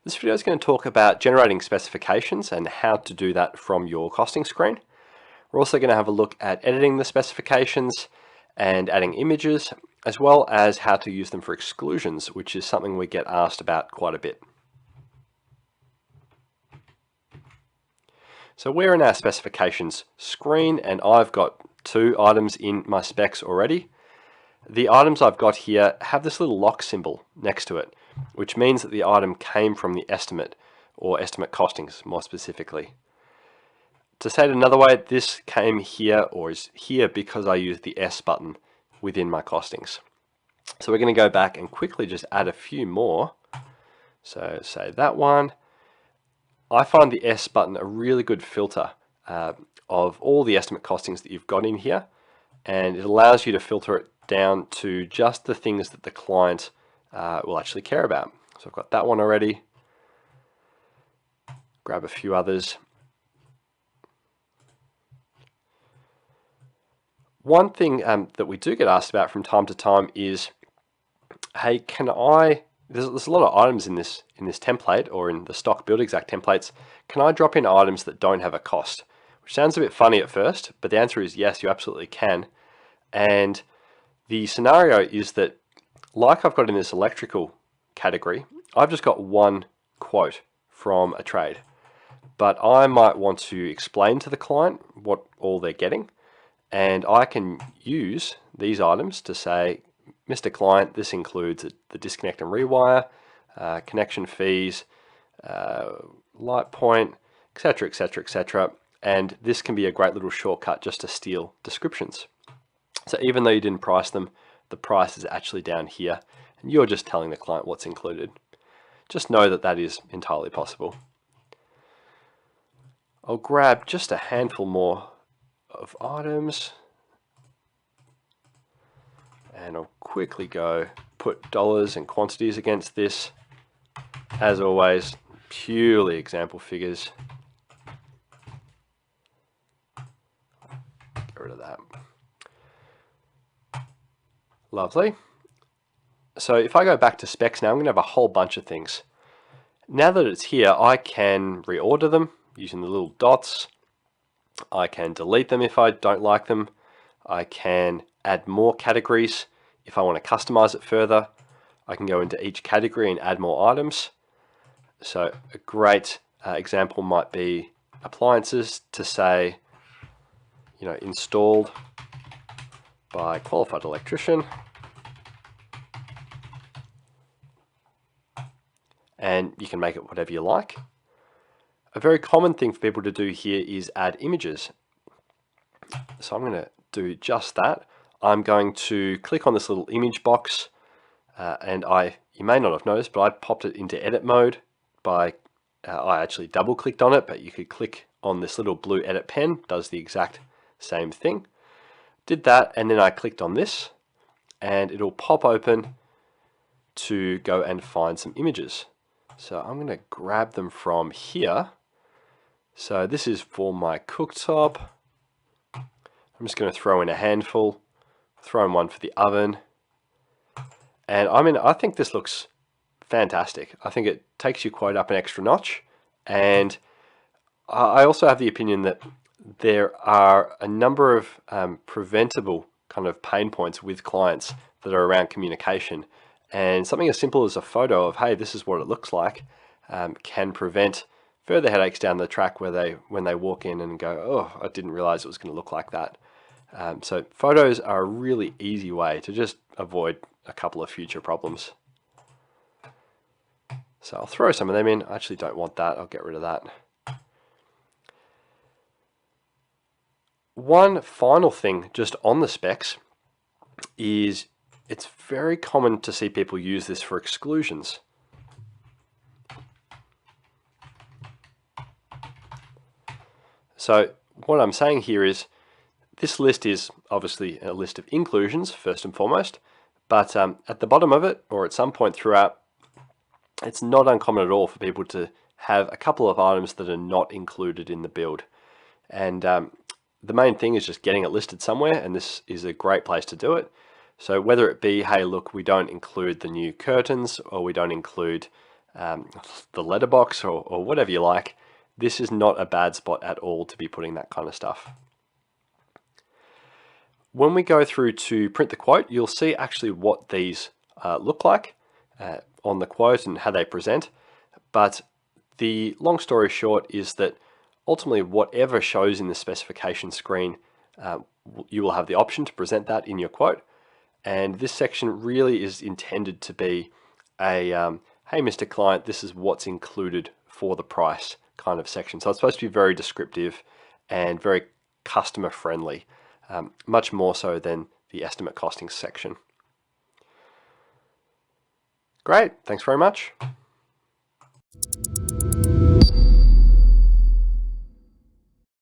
This video is going to talk about generating specifications and how to do that from your costing screen. We're also going to have a look at editing the specifications and adding images, as well as how to use them for exclusions, which is something we get asked about quite a bit. So we're in our specifications screen, and I've got two items in my specs already. The items I've got here have this little lock symbol next to it, which means that the item came from the estimate, or estimate costings more specifically. To say it another way, this came here or is here because I used the S button within my costings. So we're going to go back and quickly just add a few more. So say that one. I find the S button a really good filter of all the estimate costings that you've got in here, and it allows you to filter it down to just the things that the client will actually care about. So I've got that one already. Grab a few others. One thing that we do get asked about from time to time is, hey, there's a lot of items in this template, or in the stock Buildxact templates, can I drop in items that don't have a cost? Which sounds a bit funny at first, but the answer is yes, you absolutely can. And the scenario is that, like I've got in this electrical category, I've just got one quote from a trade, but I might want to explain to the client what all they're getting, and I can use these items to say, Mr. Client, this includes the disconnect and rewire, connection fees, light point, etc, etc, etc, and this can be a great little shortcut just to steal descriptions. So even though you didn't price them, the price is actually down here, and you're just telling the client what's included. Just know that that is entirely possible. I'll grab just a handful more of items, and I'll quickly go put dollars and quantities against this. As always, purely example figures. Get rid of that. Lovely. So if I go back to specs now, I'm going to have a whole bunch of things. Now that it's here, I can reorder them using the little dots. I can delete them if I don't like them. I can add more categories if I want to customize it further. I can go into each category and add more items. So a great example might be appliances, to say, installed by qualified electrician. And you can make it whatever you like. A very common thing for people to do here is add images. So I'm going to do just that. I'm going to click on this little image box, and you may not have noticed, but I popped it into edit mode by, I actually double clicked on it, but you could click on this little blue edit pen, does the exact same thing. Did that, and then I clicked on this, and it'll pop open to go and find some images. So I'm going to grab them from here. So this is for my cooktop. I'm just going to throw in a handful, throw in one for the oven. And I think this looks fantastic. I think it takes your quote up an extra notch. And I also have the opinion that there are a number of preventable kind of pain points with clients that are around communication. And something as simple as a photo of, hey, this is what it looks like, can prevent further headaches down the track when they walk in and go, oh, I didn't realize it was going to look like that. So photos are a really easy way to just avoid a couple of future problems. So I'll throw some of them in. I actually don't want that. I'll get rid of that. One final thing just on the specs is it's very common to see people use this for exclusions. So what I'm saying here is, this list is obviously a list of inclusions first and foremost, but at the bottom of it, or at some point throughout, it's not uncommon at all for people to have a couple of items that are not included in the build. And the main thing is just getting it listed somewhere, and this is a great place to do it. So whether it be, hey, look, we don't include the new curtains, or we don't include the letterbox or whatever you like, this is not a bad spot at all to be putting that kind of stuff. When we go through to print the quote, you'll see actually what these look like on the quote and how they present. But the long story short is that ultimately whatever shows in the specification screen, you will have the option to present that in your quote. And this section really is intended to be a, hey, Mr. Client, this is what's included for the price kind of section. So it's supposed to be very descriptive and very customer friendly, much more so than the estimate costing section. Great, thanks very much.